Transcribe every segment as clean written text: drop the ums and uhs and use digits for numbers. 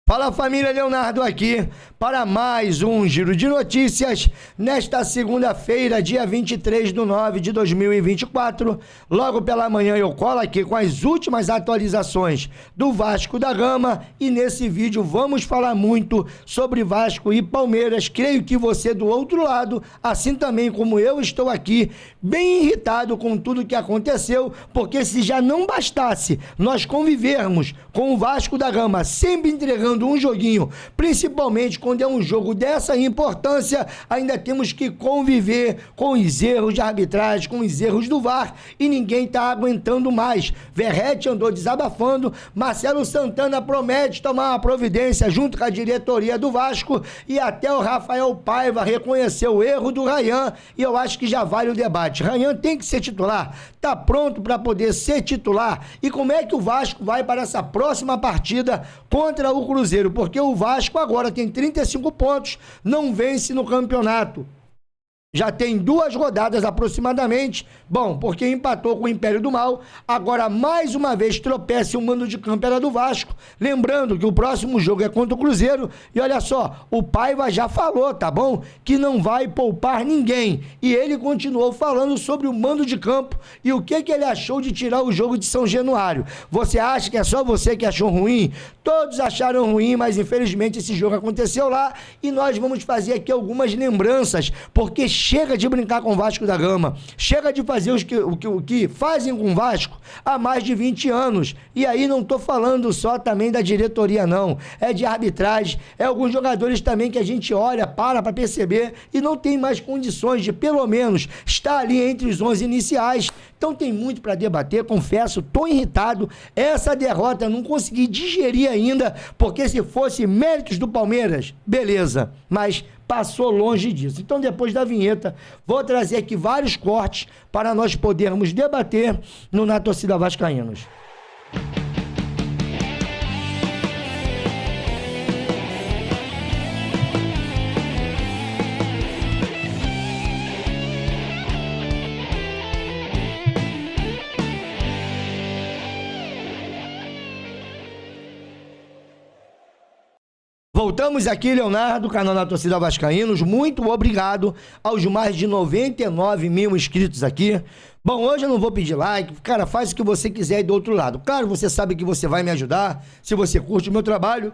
Fala família, Leonardo aqui para mais um Giro de Notícias nesta segunda-feira, dia 23/9/2024. Logo pela manhã eu colo aqui com as últimas atualizações do Vasco da Gama e nesse vídeo vamos falar muito sobre Vasco e Palmeiras. Creio que você do outro lado, assim também como eu estou aqui, bem irritado com tudo que aconteceu, porque se já não bastasse nós convivermos com o Vasco da Gama sempre entregando um joguinho, principalmente quando é um jogo dessa importância, ainda temos que conviver com os erros de arbitragem, com os erros do VAR, e ninguém está aguentando mais. Verratti andou desabafando, Marcelo Santana promete tomar uma providência junto com a diretoria do Vasco, e até o Rafael Paiva reconheceu o erro do Rayan, e eu acho que já vale o debate. Rayan tem que ser titular, está pronto para poder ser titular, e como é que o Vasco vai para essa próxima partida contra o Cruzeiro? Porque o Vasco agora tem 35 pontos, não vence no campeonato. Já tem 2 rodadas aproximadamente, bom, porque empatou com o Império do Mal, agora mais uma vez tropeça e o mando de campo era do Vasco, lembrando que o próximo jogo é contra o Cruzeiro, e olha só, o Paiva já falou, tá bom? Que não vai poupar ninguém, e ele continuou falando sobre o mando de campo e o que ele achou de tirar o jogo de São Januário. Você acha que é só você que achou ruim? Todos acharam ruim, mas infelizmente esse jogo aconteceu lá, e nós vamos fazer aqui algumas lembranças, porque chega de brincar com o Vasco da Gama, chega de fazer o que fazem com o Vasco há mais de 20 anos, e aí não estou falando só também da diretoria não, é de arbitragem, é alguns jogadores também que a gente olha, para perceber, e não tem mais condições de pelo menos estar ali entre os 11 iniciais, então tem muito para debater, confesso, estou irritado, essa derrota eu não consegui digerir ainda, porque se fosse méritos do Palmeiras, beleza, mas passou longe disso. Então, depois da vinheta, vou trazer aqui vários cortes para nós podermos debater no Na Torcida Vascaínos. Voltamos aqui, Leonardo, canal da Torcida Vascaínos. Muito obrigado aos mais de 99 mil inscritos aqui. Bom, hoje eu não vou pedir like, cara, faz o que você quiser aí do outro lado. Claro, você sabe que você vai me ajudar, se você curte o meu trabalho,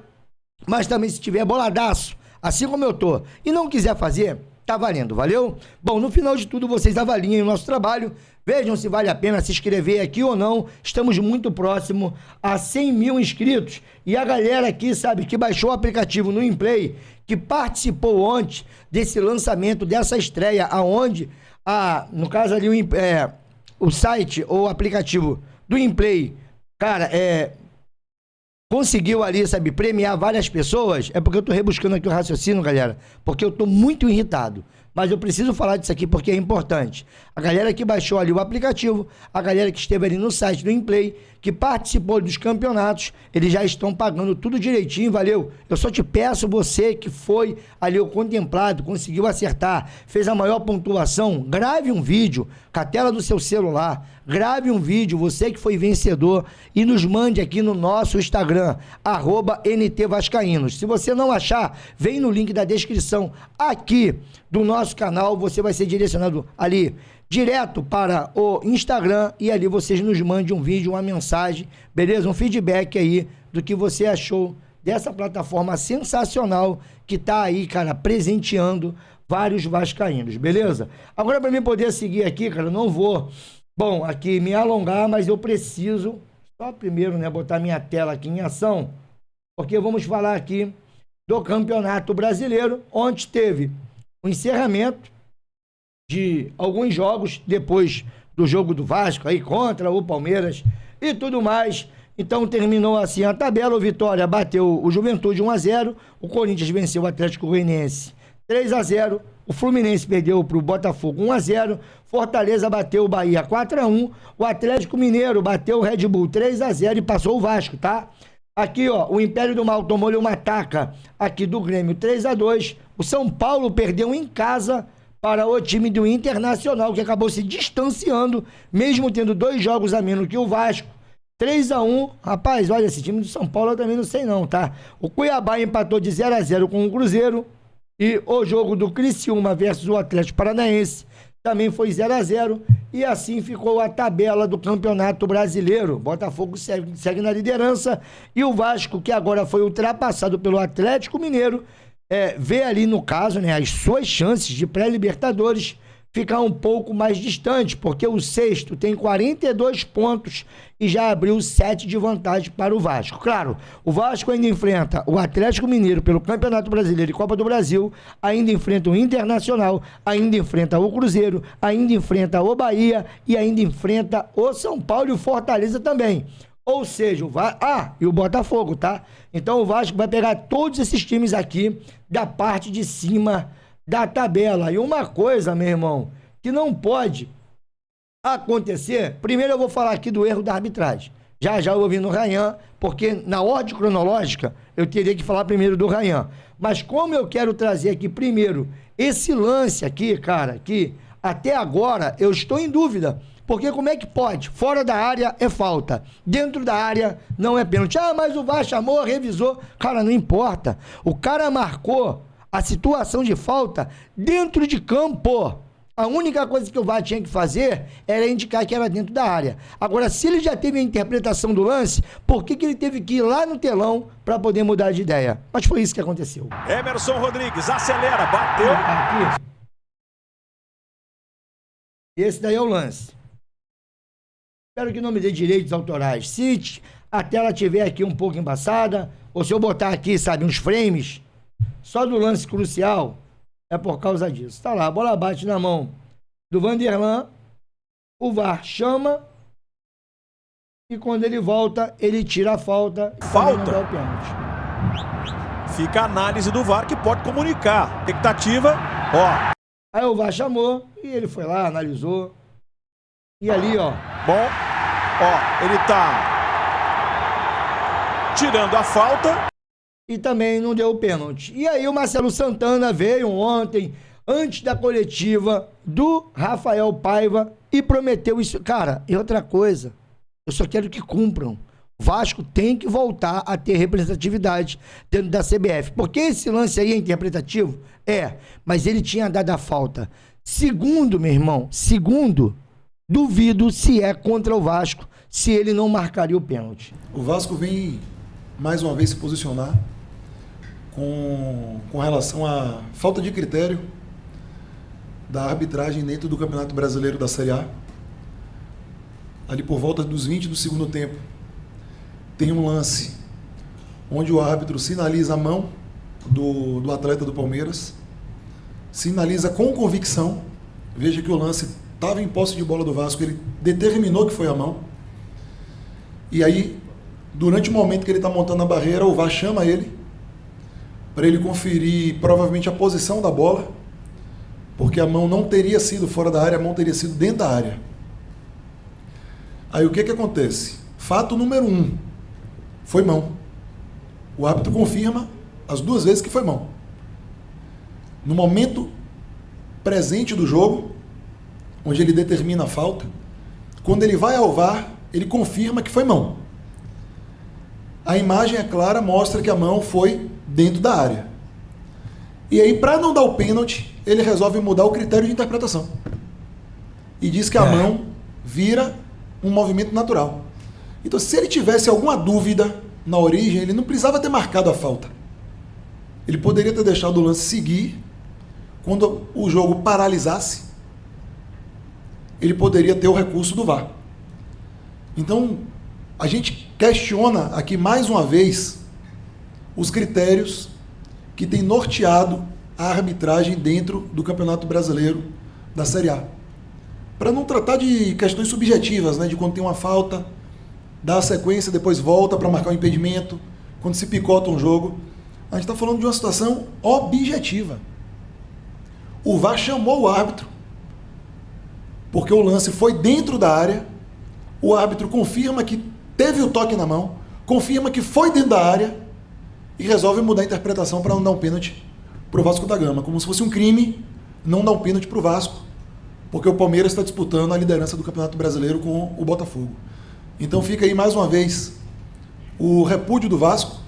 mas também se tiver boladaço, assim como eu tô, e não quiser fazer, tá valendo, valeu? Bom, no final de tudo, vocês avaliem o nosso trabalho, vejam se vale a pena se inscrever aqui ou não. Estamos muito próximo a 100 mil inscritos. E a galera aqui, sabe, que baixou o aplicativo no Inplay, que participou ontem desse lançamento, dessa estreia, aonde, no caso ali, o site ou o aplicativo do Inplay, cara, conseguiu ali, sabe, premiar várias pessoas. É porque eu tô rebuscando aqui o raciocínio, galera, porque eu tô muito irritado. Mas eu preciso falar disso aqui porque é importante. A galera que baixou ali o aplicativo, a galera que esteve ali no site do Inplay, que participou dos campeonatos, eles já estão pagando tudo direitinho, valeu? Eu só te peço, você que foi ali o contemplado, conseguiu acertar, fez a maior pontuação, grave um vídeo com a tela do seu celular, grave um vídeo, você que foi vencedor, e nos mande aqui no nosso Instagram, @NTVascaínos. Se você não achar, vem no link da descrição aqui do nosso canal, você vai ser direcionado ali direto para o Instagram, e ali vocês nos mandem um vídeo, uma mensagem, beleza? Um feedback aí do que você achou dessa plataforma sensacional que tá aí, cara, presenteando vários vascaínos, beleza? Agora, para mim poder seguir aqui, cara, eu não vou, bom, aqui me alongar, mas eu preciso só primeiro, né, botar minha tela aqui em ação, porque vamos falar aqui do Campeonato Brasileiro, onde teve o encerramento de alguns jogos depois do jogo do Vasco aí contra o Palmeiras e tudo mais. Então terminou assim a tabela. O Vitória bateu o Juventude 1-0, o Corinthians venceu o Atlético Goianiense 3-0, o Fluminense perdeu para o Botafogo 1-0, Fortaleza bateu o Bahia 4-1, o Atlético Mineiro bateu o Red Bull 3-0 e passou o Vasco, tá? Aqui, ó, o Império do Mal tomou-lhe uma taca aqui do Grêmio 3-2, o São Paulo perdeu em casa para o time do Internacional, que acabou se distanciando, mesmo tendo 2 jogos a menos que o Vasco, 3-1. Rapaz, olha, esse time do São Paulo eu também não sei não, tá? O Cuiabá empatou de 0-0 com o Cruzeiro. E o jogo do Criciúma versus o Atlético Paranaense também foi 0-0. E assim ficou a tabela do Campeonato Brasileiro. Botafogo segue na liderança. E o Vasco, que agora foi ultrapassado pelo Atlético Mineiro, vê ali, no caso, né, as suas chances de pré-Libertadores ficar um pouco mais distante, porque o sexto tem 42 pontos e já abriu 7 de vantagem para o Vasco. Claro, o Vasco ainda enfrenta o Atlético Mineiro pelo Campeonato Brasileiro e Copa do Brasil, ainda enfrenta o Internacional, ainda enfrenta o Cruzeiro, ainda enfrenta o Bahia e ainda enfrenta o São Paulo e o Fortaleza também. Ou seja, e o Botafogo, tá? Então o Vasco vai pegar todos esses times aqui da parte de cima da tabela. E uma coisa, meu irmão, que não pode acontecer, primeiro eu vou falar aqui do erro da arbitragem. Já eu vou vir no Rayan, porque na ordem cronológica eu teria que falar primeiro do Rayan. Mas como eu quero trazer aqui primeiro esse lance aqui, cara, que até agora eu estou em dúvida. Porque como é que pode? Fora da área é falta. Dentro da área não é pênalti. Ah, mas o VAR chamou, revisou. Cara, não importa. O cara marcou a situação de falta dentro de campo. A única coisa que o VAR tinha que fazer era indicar que era dentro da área. Agora, se ele já teve a interpretação do lance, por que ele teve que ir lá no telão para poder mudar de ideia? Mas foi isso que aconteceu. Emerson Rodrigues acelera, bateu. Aqui. Esse daí é o lance. Espero que não me dê direitos autorais. Se a tela estiver aqui um pouco embaçada, ou se eu botar aqui, sabe, uns frames, só do lance crucial, é por causa disso. Tá lá, a bola bate na mão do Vanderlan, o VAR chama, e quando ele volta, ele tira a falta e não dá o pênalti. Fica a análise do VAR que pode comunicar. Expectativa, ó. Aí o VAR chamou, e ele foi lá, analisou. E ali, ó. Bom, ó, ele tá tirando a falta. E também não deu o pênalti. E aí o Marcelo Santana veio ontem, antes da coletiva do Rafael Paiva, e prometeu isso. Cara, e outra coisa, eu só quero que cumpram. O Vasco tem que voltar a ter representatividade dentro da CBF. Porque esse lance aí é interpretativo? É, mas ele tinha dado a falta. Segundo, meu irmão, duvido se é contra o Vasco, se ele não marcaria o pênalti. O Vasco vem mais uma vez se posicionar com relação à falta de critério da arbitragem dentro do Campeonato Brasileiro da Série A. Ali por volta dos 20 do segundo tempo, tem um lance onde o árbitro sinaliza a mão do atleta do Palmeiras, sinaliza com convicção. Veja que o lance estava em posse de bola do Vasco, ele determinou que foi a mão. E aí, durante o momento que ele está montando a barreira, o VAR chama ele para ele conferir provavelmente a posição da bola, porque a mão não teria sido fora da área, a mão teria sido dentro da área. Aí o que acontece? Fato número 1, foi mão. O árbitro confirma as duas vezes que foi mão. No momento presente do jogo, onde ele determina a falta, quando ele vai ao VAR, ele confirma que foi mão. A imagem é clara, mostra que a mão foi dentro da área. E aí, para não dar o pênalti, ele resolve mudar o critério de interpretação. E diz que a mão vira um movimento natural. Então, se ele tivesse alguma dúvida na origem, ele não precisava ter marcado a falta. Ele poderia ter deixado o lance seguir. Quando o jogo paralisasse, ele poderia ter o recurso do VAR. Então, a gente questiona aqui mais uma vez os critérios que têm norteado a arbitragem dentro do Campeonato Brasileiro da Série A. Para não tratar de questões subjetivas, né, de quando tem uma falta, dá a sequência, depois volta para marcar o impedimento, quando se picota um jogo. A gente está falando de uma situação objetiva. O VAR chamou o árbitro, porque o lance foi dentro da área, o árbitro confirma que teve o toque na mão, confirma que foi dentro da área e resolve mudar a interpretação para não dar um pênalti para o Vasco da Gama, como se fosse um crime não dar um pênalti para o Vasco, porque o Palmeiras está disputando a liderança do Campeonato Brasileiro com o Botafogo. Então fica aí mais uma vez o repúdio do Vasco.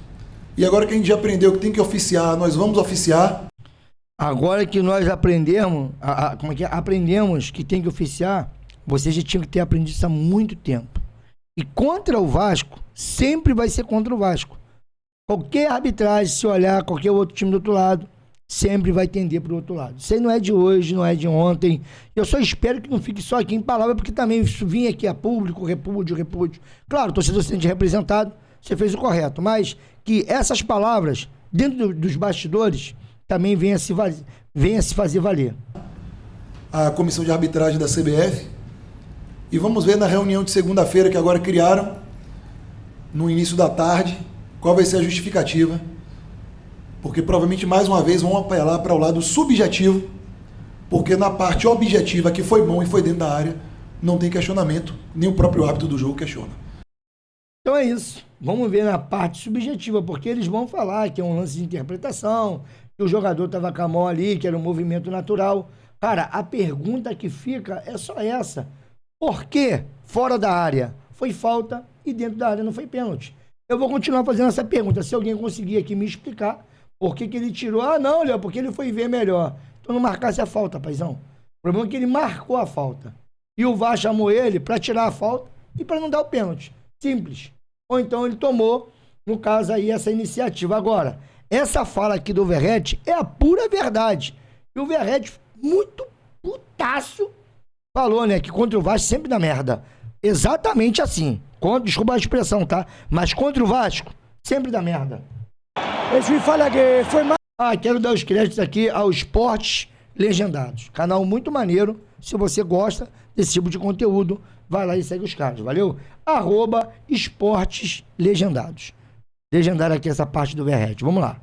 E agora que a gente já aprendeu que tem que oficiar, nós vamos oficiar. Agora que nós aprendemos, aprendemos que tem que oficiar, vocês já tinham que ter aprendido isso há muito tempo. E contra o Vasco, sempre vai ser contra o Vasco. Qualquer arbitragem, se olhar qualquer outro time do outro lado, sempre vai tender para o outro lado. Isso aí não é de hoje, não é de ontem. Eu só espero que não fique só aqui em palavra, porque também isso vinha aqui a público, repúdio. Claro, o torcedor se sente representado, você fez o correto, mas que essas palavras, dentro dos bastidores, também venha se fazer valer. A comissão de arbitragem da CBF. E vamos ver na reunião de segunda-feira que agora criaram, no início da tarde, qual vai ser a justificativa. Porque provavelmente mais uma vez vão apelar para o lado subjetivo, porque na parte objetiva, que foi bom e foi dentro da área, não tem questionamento, nem o próprio árbitro do jogo questiona. Então é isso. Vamos ver na parte subjetiva, porque eles vão falar que é um lance de interpretação, que o jogador estava com a mão ali, que era um movimento natural. Cara, a pergunta que fica é só essa. Por que fora da área foi falta e dentro da área não foi pênalti? Eu vou continuar fazendo essa pergunta. Se alguém conseguir aqui me explicar por que ele tirou. Ah, não, Léo, porque ele foi ver melhor. Então não marcasse a falta, paizão. O problema é que ele marcou a falta. E o VAR chamou ele para tirar a falta e para não dar o pênalti. Simples. Ou então ele tomou, no caso aí, essa iniciativa. Agora, essa fala aqui do Verratti é a pura verdade. E o Verratti, muito putaço, falou, né, que contra o Vasco sempre dá merda. Exatamente assim. Desculpa a expressão, tá? Mas contra o Vasco, sempre dá merda. O juiz fala que foi mal. Quero dar os créditos aqui ao Esportes Legendados. Canal muito maneiro. Se você gosta desse tipo de conteúdo, vai lá e segue os caras, valeu? @Esportes Legendados. Legendário aqui essa parte do Verratti. Vamos lá.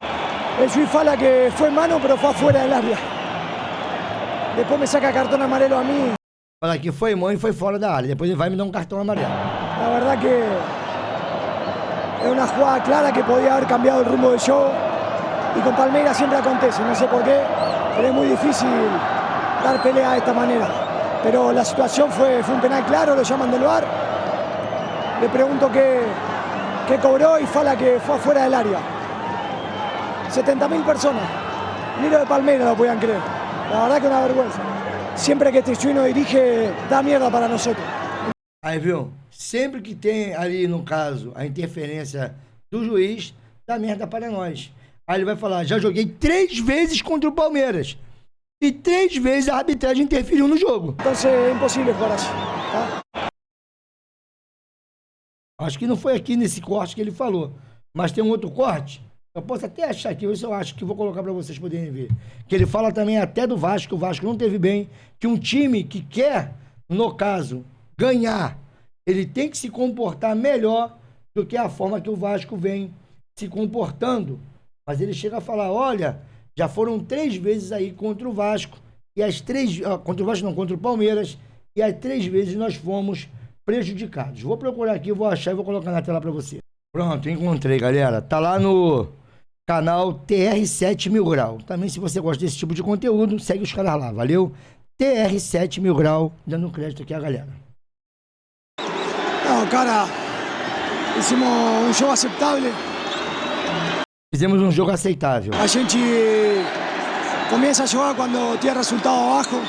O juiz fala que foi mano, pero fue afuera del área. Depois me saca cartão amarelo a mim. Fala que foi mão e foi fora da área. Depois ele vai me dar um cartão amarelo. La verdad que es una jugada clara que podía haber cambiado el rumbo del show. Y con Palmeiras siempre acontece, no sé por qué, pero es muy difícil dar pelea de esta manera. Pero la situación fue un penal claro, lo llaman del VAR. Le pregunto qué cobró y fala que fue afuera del área. 70.000 personas, ni lo de Palmeiras lo podían creer. La verdad que es una vergüenza. Siempre que este chuino dirige, da mierda para nosotros. Aí, viu? Sempre que tem ali, no caso, a interferência do juiz, dá merda para nós. Aí ele vai falar, já joguei 3 vezes contra o Palmeiras. E 3 vezes a arbitragem interferiu no jogo. Então é impossível jugar assim, tá? Acho que não foi aqui nesse corte que ele falou. Mas tem um outro corte. Eu posso até achar aqui, isso eu acho que vou colocar para vocês poderem ver. Que ele fala também até do Vasco, que o Vasco não teve bem. Que um time que quer, no caso, ganhar, ele tem que se comportar melhor do que a forma que o Vasco vem se comportando. Mas ele chega a falar, olha, já foram 3 vezes aí contra o Vasco, e as 3, contra o Vasco não, contra o Palmeiras, e as 3 vezes nós fomos prejudicados. Vou procurar aqui, vou achar e vou colocar na tela para você. Pronto, encontrei, galera. Tá lá no canal TR7 Mil Grau. Também, se você gosta desse tipo de conteúdo, segue os caras lá, valeu? TR7 Mil Grau, dando crédito aqui a galera. Não, cara, hicimos um jogo aceitável. Fizemos um jogo aceitável. A gente começa a jogar quando tem resultado abaixo.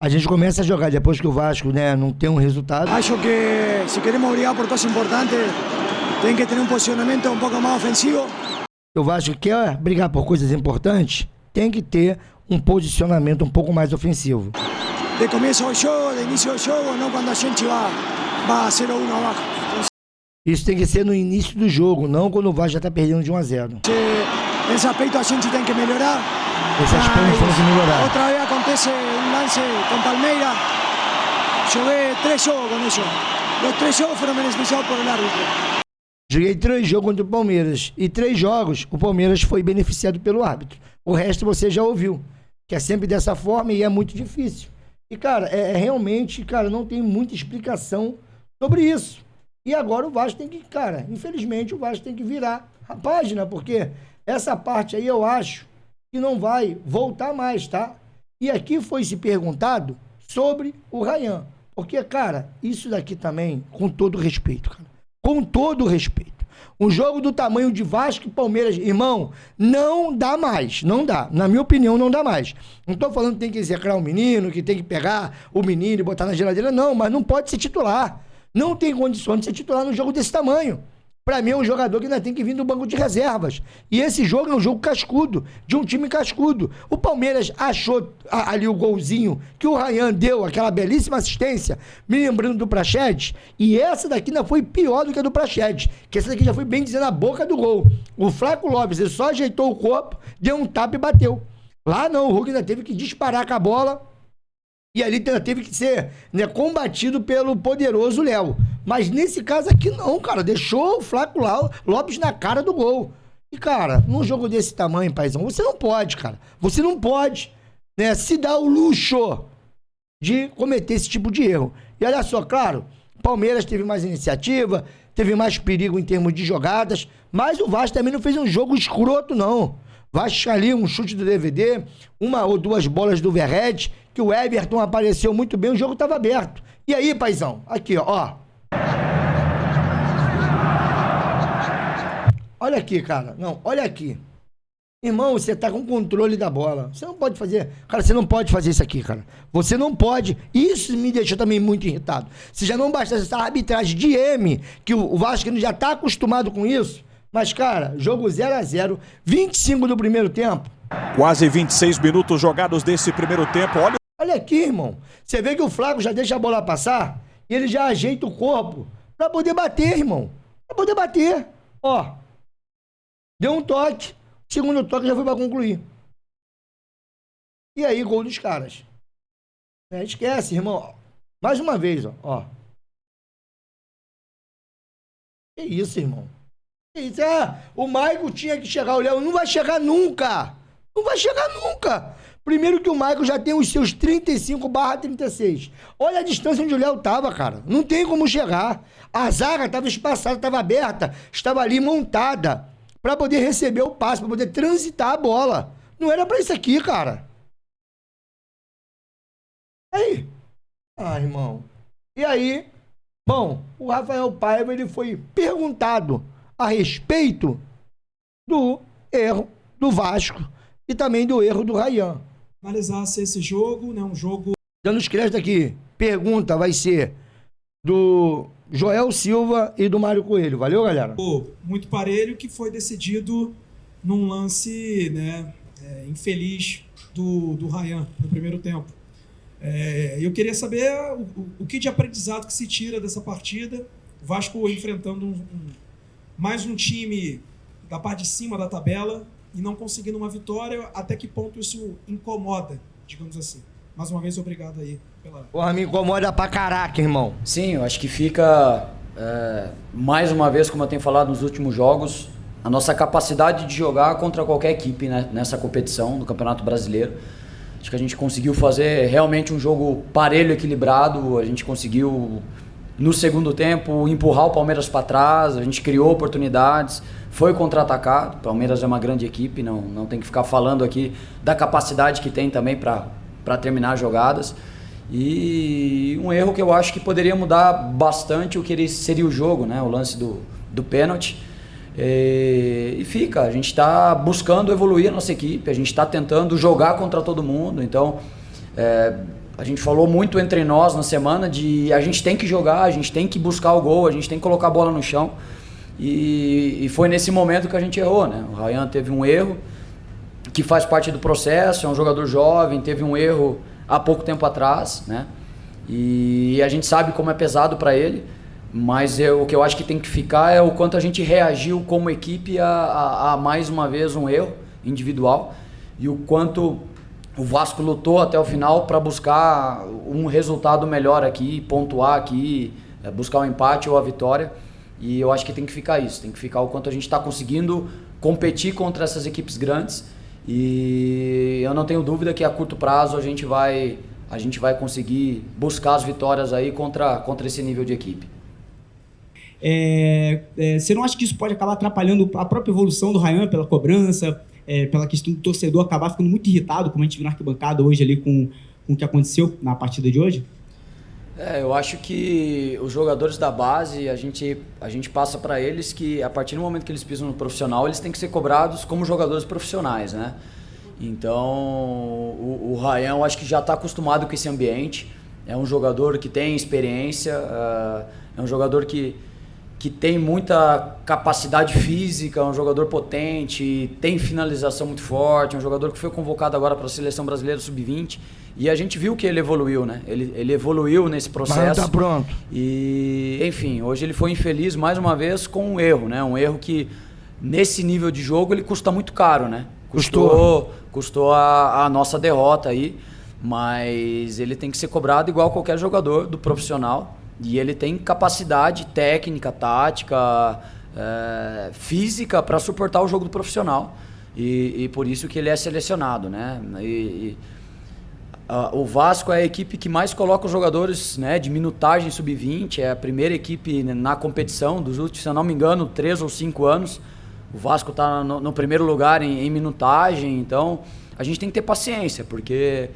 A gente começa a jogar depois que o Vasco, né, não tem um resultado. Acho que se queremos brigar por coisas importantes, tem que ter um posicionamento um pouco mais ofensivo. O Vasco quer brigar por coisas importantes, tem que ter um posicionamento um pouco mais ofensivo. De começo do jogo, de início do jogo, não quando a gente vai 0-1 abaixo. Isso tem que ser no início do jogo, não quando o Vasco já está perdendo de 1-0. Nesse aspecto a gente tem que melhorar. Esse aspecto tem que melhorar. Outra vez acontece um lance com Palmeiras. Joguei 3 jogos com isso. Os 3 jogos foram beneficiados por el árbitro. Joguei 3 jogos contra o Palmeiras. E 3 jogos o Palmeiras foi beneficiado pelo árbitro. O resto você já ouviu. Que é sempre dessa forma e é muito difícil. E, cara, realmente, cara, não tem muita explicação sobre isso. E agora o Vasco tem que, cara, infelizmente o Vasco tem que virar a página, porque essa parte aí eu acho que não vai voltar mais, tá? E aqui foi se perguntado sobre o Rayhan. Porque, cara, isso daqui também, com todo respeito, cara. Com todo respeito. Um jogo do tamanho de Vasco e Palmeiras, irmão, não dá mais. Não dá. Na minha opinião, não dá mais. Não tô falando que tem que execrar o menino, que tem que pegar o menino e botar na geladeira. Não, mas não pode ser titular. Não tem condições de ser titular num jogo desse tamanho. Pra mim é um jogador que ainda tem que vir do banco de reservas. E esse jogo é um jogo cascudo, de um time cascudo. O Palmeiras achou ali o golzinho que o Rayhan deu, aquela belíssima assistência, me lembrando do Praxedes, e essa daqui ainda foi pior do que a do Praxedes, que essa daqui já foi bem dizendo na boca do gol. O Flaco Lopes, ele só ajeitou o corpo, deu um tapa e bateu. Lá não, o Hulk ainda teve que disparar com a bola, e ali teve que ser, né, combatido pelo poderoso Léo. Mas nesse caso aqui não, cara. Deixou o Flaco Lopes na cara do gol. E, cara, num jogo desse tamanho, paizão, você não pode, cara. Você não pode, né, se dar o luxo de cometer esse tipo de erro. E olha só, claro, o Palmeiras teve mais iniciativa, teve mais perigo em termos de jogadas, mas o Vasco também não fez um jogo escroto, não. Vasco ali, um chute do DVD, uma ou duas bolas do Verrete, que o Everton apareceu muito bem, o jogo estava aberto. E aí, paizão, aqui, ó. Olha aqui, cara. Não, olha aqui. Irmão, você tá com controle da bola. Você não pode fazer... Cara, você não pode fazer isso aqui, cara. Você não pode. Isso me deixou também muito irritado. Se já não bastasse essa arbitragem de M, que o Vasco já tá acostumado com isso. Mas, cara, jogo 0-0, 25 do primeiro tempo. Quase 26 minutos jogados desse primeiro tempo. Olha aqui, irmão. Você vê que o Flaco já deixa a bola passar e ele já ajeita o corpo pra poder bater, irmão. Pra poder bater. Ó. Deu um toque. Segundo toque já foi pra concluir. E aí, gol dos caras. Esquece, irmão. Mais uma vez, ó. Que isso, irmão? Que isso? O Maicon tinha que chegar. O Léo não vai chegar nunca. Não vai chegar nunca. Primeiro que o Maicon já tem os seus 35/36. Olha a distância onde o Léo tava, cara. Não tem como chegar. A zaga estava espaçada, estava aberta, estava ali montada para poder receber o passe, para poder transitar a bola. Não era para isso aqui, cara. Aí. Irmão. E aí, bom, o Rafael Paiva, ele foi perguntado a respeito do erro do Vasco e também do erro do Rayhan. Analisasse esse jogo, né, um jogo... Dando os créditos aqui, pergunta vai ser do Joel Silva e do Mário Coelho. Valeu, galera? Muito parelho, que foi decidido num lance, né, infeliz do Rayhan no primeiro tempo. Eu queria saber o que de aprendizado que se tira dessa partida. O Vasco enfrentando mais um time da parte de cima da tabela e não conseguindo uma vitória. Até que ponto isso incomoda, digamos assim? Mais uma vez, obrigado aí pela... Porra, me incomoda pra caraca, irmão. Sim, eu acho que fica, mais uma vez, como eu tenho falado nos últimos jogos, a nossa capacidade de jogar contra qualquer equipe, né, nessa competição do Campeonato Brasileiro. Acho que a gente conseguiu fazer realmente um jogo parelho, equilibrado. A gente conseguiu, no segundo tempo, empurrar o Palmeiras para trás. A gente criou oportunidades, foi contra-atacado. O Palmeiras é uma grande equipe, não tem que ficar falando aqui da capacidade que tem também para terminar jogadas. E um erro que eu acho que poderia mudar bastante o que seria o jogo, né? O lance do pênalti. E fica, a gente está buscando evoluir a nossa equipe, a gente está tentando jogar contra todo mundo. Então, a gente falou muito entre nós na semana de a gente tem que jogar, a gente tem que buscar o gol, a gente tem que colocar a bola no chão. E foi nesse momento que a gente errou, né? O Rayhan teve um erro que faz parte do processo, é um jogador jovem, teve um erro há pouco tempo atrás, né? E a gente sabe como é pesado para ele. Mas o que eu acho que tem que ficar é o quanto a gente reagiu como equipe a mais uma vez um erro individual e o quanto o Vasco lutou até o final para buscar um resultado melhor aqui, pontuar aqui, buscar um empate ou a vitória. E eu acho que tem que ficar isso, tem que ficar o quanto a gente está conseguindo competir contra essas equipes grandes. E eu não tenho dúvida que a curto prazo a gente vai conseguir buscar as vitórias aí contra esse nível de equipe. Você não acha que isso pode acabar atrapalhando a própria evolução do Rayhan pela cobrança, pela questão do torcedor acabar ficando muito irritado, como a gente viu na arquibancada hoje ali com com o que aconteceu na partida de hoje? Eu acho que os jogadores da base, a gente passa para eles que a partir do momento que eles pisam no profissional, eles têm que ser cobrados como jogadores profissionais, né? Então, o Ryan, eu acho que já está acostumado com esse ambiente. É um jogador que tem experiência, é um jogador que tem muita capacidade física, é um jogador potente, tem finalização muito forte, é um jogador que foi convocado agora para a Seleção Brasileira Sub-20. E a gente viu que ele evoluiu, né? Ele evoluiu nesse processo. Mas não tá pronto. E, enfim, hoje ele foi infeliz mais uma vez com um erro, né? Um erro que, nesse nível de jogo, ele custa muito caro, né? Custou a nossa derrota aí, mas ele tem que ser cobrado igual qualquer jogador do profissional. E ele tem capacidade técnica, tática, física para suportar o jogo do profissional. E por isso que ele é selecionado, né? O Vasco é a equipe que mais coloca os jogadores, né, de minutagem sub-20, é a primeira equipe na competição dos últimos, se eu não me engano, 3 ou 5 anos. O Vasco está no primeiro lugar em minutagem, então a gente tem que ter paciência, porque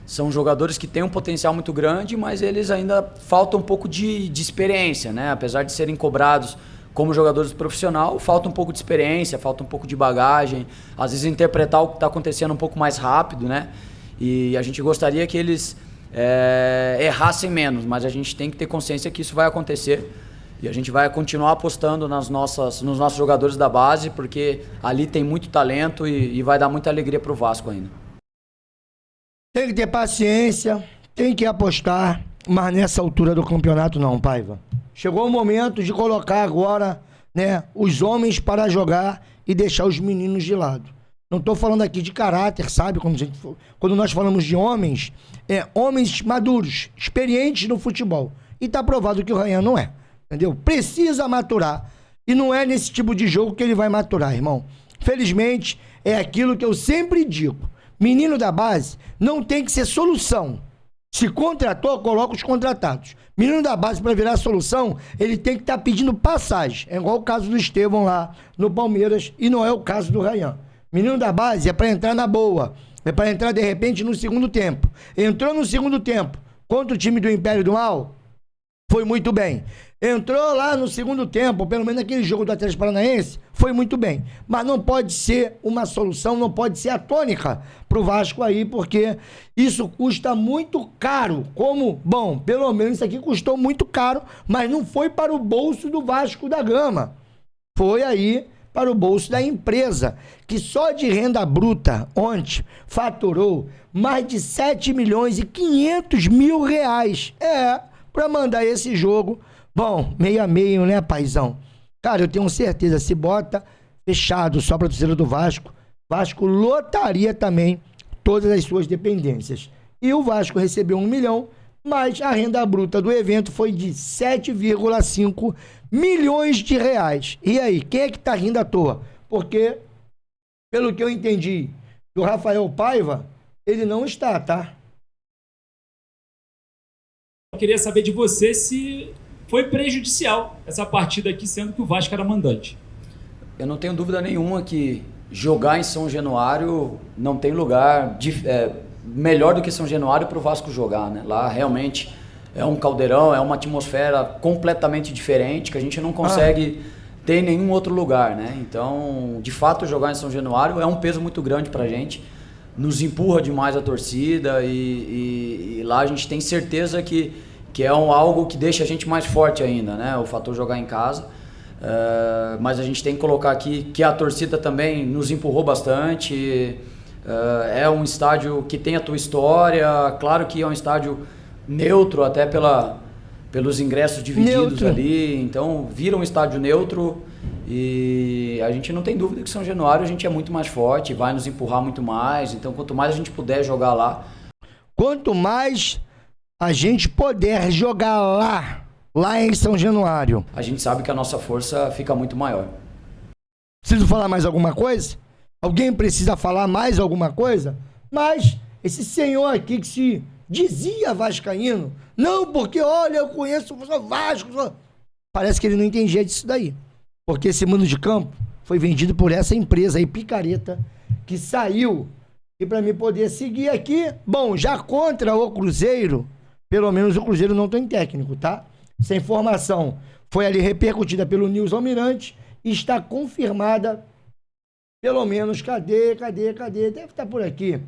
são jogadores que têm um potencial muito grande, mas eles ainda faltam um pouco de experiência, né? Apesar de serem cobrados como jogadores profissionais, falta um pouco de experiência, falta um pouco de bagagem, às vezes interpretar o que está acontecendo um pouco mais rápido, né? E a gente gostaria que eles errassem menos, mas a gente tem que ter consciência que isso vai acontecer. E a gente vai continuar apostando nos nossos jogadores da base, porque ali tem muito talento e vai dar muita alegria para o Vasco ainda. Tem que ter paciência, tem que apostar, mas nessa altura do campeonato não, Paiva. Chegou o momento de colocar agora, né, os homens para jogar e deixar os meninos de lado. Não estou falando aqui de caráter, sabe? Quando nós falamos de homens, homens maduros, experientes no futebol. E está provado que o Ryan não é, entendeu? Precisa maturar. E não é nesse tipo de jogo que ele vai maturar, irmão. Felizmente, é aquilo que eu sempre digo. Menino da base não tem que ser solução. Se contratou, coloca os contratados. Menino da base, para virar solução, ele tem que estar pedindo passagem. É igual o caso do Estevão lá no Palmeiras e não é o caso do Ryan. Menino da base é para entrar na boa. É para entrar, de repente, no segundo tempo. Entrou no segundo tempo contra o time do Império do Mal, foi muito bem. Entrou lá no segundo tempo, pelo menos naquele jogo do Atlético Paranaense, foi muito bem. Mas não pode ser uma solução, não pode ser a tônica pro Vasco aí, porque isso custa muito caro. Bom, pelo menos isso aqui custou muito caro, mas não foi para o bolso do Vasco da Gama. Foi aí para o bolso da empresa, que só de renda bruta, ontem, faturou mais de 7 milhões e 500 mil reais. Para mandar esse jogo, bom, meio a meio, né, paizão? Cara, eu tenho certeza, se bota fechado só para a torcida do Vasco, Vasco lotaria também todas as suas dependências. E o Vasco recebeu 1 milhão, mas a renda bruta do evento foi de 7,5 milhões de reais. E aí, quem é que tá rindo à toa? Porque, pelo que eu entendi do Rafael Paiva, ele não está, tá? Eu queria saber de você se foi prejudicial essa partida aqui, sendo que o Vasco era mandante. Eu não tenho dúvida nenhuma que jogar em São Januário não tem lugar melhor do que São Januário para o Vasco jogar, né? Lá realmente é um caldeirão, é uma atmosfera completamente diferente que a gente não consegue ter em nenhum outro lugar, né? Então, de fato, jogar em São Januário é um peso muito grande para a gente, nos empurra demais a torcida e lá a gente tem certeza que é algo que deixa a gente mais forte ainda, né? O fator jogar em casa. Mas a gente tem que colocar aqui que a torcida também nos empurrou bastante. É um estádio que tem a tua história, claro que é um estádio neutro, até pelos ingressos divididos ali, então vira um estádio neutro e a gente não tem dúvida que São Januário a gente é muito mais forte, vai nos empurrar muito mais, então quanto mais a gente puder jogar lá. Quanto mais a gente puder jogar lá em São Januário, a gente sabe que a nossa força fica muito maior. Preciso falar mais alguma coisa? Alguém precisa falar mais alguma coisa? Mas esse senhor aqui que se dizia vascaíno, não, porque olha, eu conheço o Vasco, parece que ele não entendia disso daí. Porque esse mando de campo foi vendido por essa empresa aí, picareta, que saiu e para mim poder seguir aqui. Bom, já contra o Cruzeiro, pelo menos o Cruzeiro não tem técnico, tá? Essa informação foi ali repercutida pelo News Almirante e está confirmada, pelo menos, cadê? Deve estar por aqui.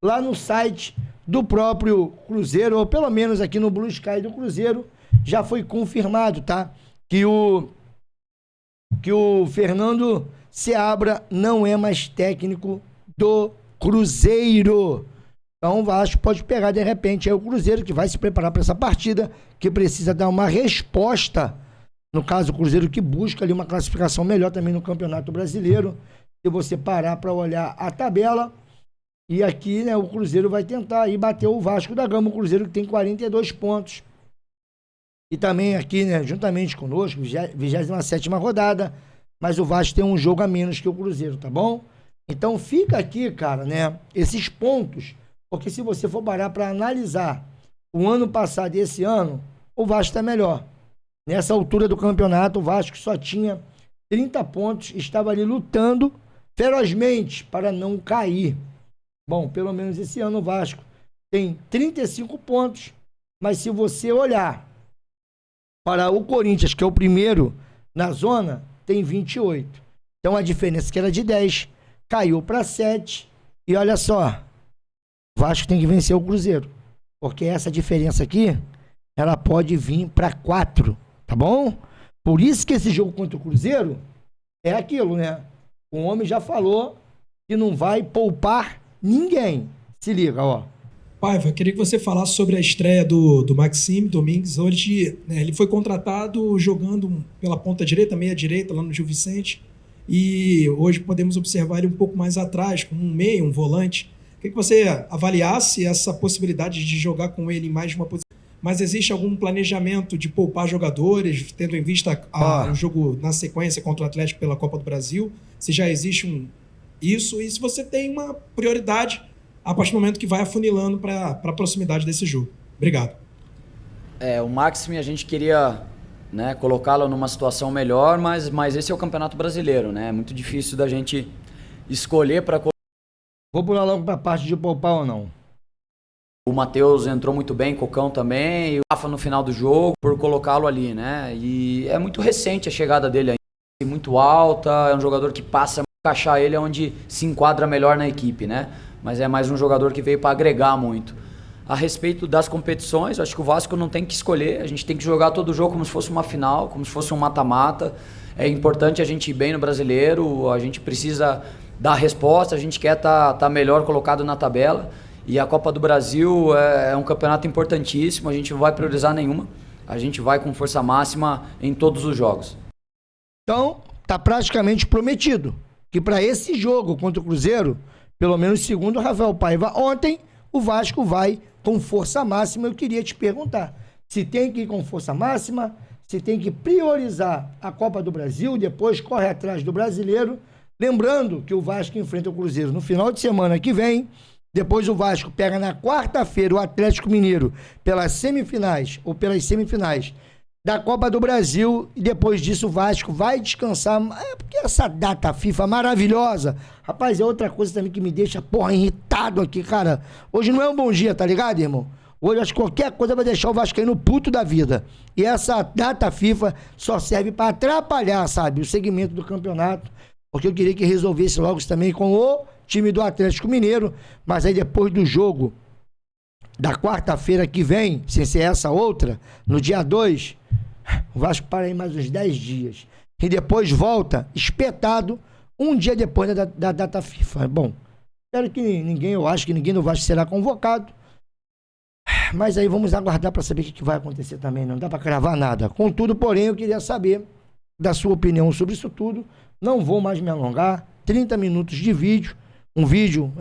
Lá no site do próprio Cruzeiro, ou pelo menos aqui no Blue Sky do Cruzeiro, já foi confirmado, tá? Que o Fernando Seabra não é mais técnico do Cruzeiro. Então o Vasco pode pegar de repente aí o Cruzeiro, que vai se preparar para essa partida, que precisa dar uma resposta. No caso, o Cruzeiro que busca ali uma classificação melhor também no Campeonato Brasileiro. Se você parar para olhar a tabela, e aqui, né, o Cruzeiro vai tentar aí bater o Vasco da Gama, o Cruzeiro que tem 42 pontos. E também aqui, né, juntamente conosco, 27ª rodada, mas o Vasco tem um jogo a menos que o Cruzeiro, tá bom? Então fica aqui, cara, né, esses pontos, porque se você for parar para analisar o ano passado e esse ano, o Vasco tá melhor. Nessa altura do campeonato, o Vasco só tinha 30 pontos, estava ali lutando ferozmente para não cair. Bom, pelo menos esse ano o Vasco tem 35 pontos, mas se você olhar para o Corinthians, que é o primeiro na zona, tem 28. Então a diferença que era de 10 caiu para 7. E olha só, o Vasco tem que vencer o Cruzeiro, porque essa diferença aqui, ela pode vir para 4, tá bom? Por isso que esse jogo contra o Cruzeiro é aquilo, né? O homem já falou que não vai poupar ninguém. Se liga, ó. Paiva, eu queria que você falasse sobre a estreia do Maxime Domingues. Hoje, né, ele foi contratado jogando pela ponta direita, meia direita, lá no Gil Vicente. E hoje podemos observar ele um pouco mais atrás, como um meia, um volante. Eu queria que você avaliasse essa possibilidade de jogar com ele em mais de uma posição. Mas existe algum planejamento de poupar jogadores, tendo em vista o jogo na sequência contra o Atlético pela Copa do Brasil? Se já existe isso, e se você tem uma prioridade a partir do momento que vai afunilando para a proximidade desse jogo. Obrigado. O Maxime, a gente queria, né, colocá-lo numa situação melhor, mas esse é o Campeonato Brasileiro, né? É muito difícil da gente escolher para... Vou pular logo para a parte de poupar ou não. O Matheus entrou muito bem, Cocão também, e o Rafa no final do jogo, por colocá-lo ali, né? E é muito recente a chegada dele aí, muito alta, é um jogador que passa, encaixar ele onde se enquadra melhor na equipe, né? Mas é mais um jogador que veio para agregar muito. A respeito das competições, eu acho que o Vasco não tem que escolher, a gente tem que jogar todo jogo como se fosse uma final, como se fosse um mata-mata. É importante a gente ir bem no Brasileiro, a gente precisa dar resposta, a gente quer tá melhor colocado na tabela. E a Copa do Brasil é um campeonato importantíssimo, a gente não vai priorizar nenhuma, a gente vai com força máxima em todos os jogos. Então, tá praticamente prometido que para esse jogo contra o Cruzeiro, pelo menos segundo o Rafael Paiva ontem, o Vasco vai com força máxima. Eu queria te perguntar, se tem que ir com força máxima, se tem que priorizar a Copa do Brasil, depois corre atrás do Brasileiro, lembrando que o Vasco enfrenta o Cruzeiro no final de semana que vem. Depois o Vasco pega na quarta-feira o Atlético Mineiro pelas semifinais da Copa do Brasil, e depois disso o Vasco vai descansar. Porque essa data FIFA maravilhosa, rapaz, é outra coisa também que me deixa, irritado aqui, cara. Hoje não é um bom dia, tá ligado, irmão? Hoje acho que qualquer coisa vai deixar o Vascaíno puto da vida. E essa data FIFA só serve para atrapalhar, sabe, o segmento do campeonato, porque eu queria que resolvesse logo isso também com o time do Atlético Mineiro, mas aí depois do jogo da quarta-feira que vem, sem ser essa outra, no dia 2, o Vasco para aí mais uns 10 dias. E depois volta espetado um dia depois da data FIFA. Bom, espero que eu acho que ninguém do Vasco será convocado, mas aí vamos aguardar para saber o que vai acontecer também, não dá para cravar nada. Contudo, porém, eu queria saber da sua opinião sobre isso tudo. Não vou mais me alongar, 30 minutos de vídeo, um vídeo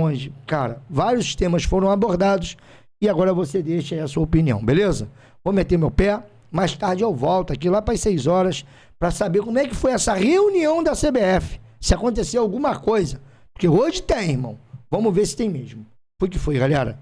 onde, cara, vários temas foram abordados e agora você deixa aí a sua opinião, beleza? Vou meter meu pé, mais tarde eu volto aqui lá para as 6 horas para saber como é que foi essa reunião da CBF, se aconteceu alguma coisa, porque hoje tem, irmão, vamos ver se tem mesmo. Foi que foi, galera.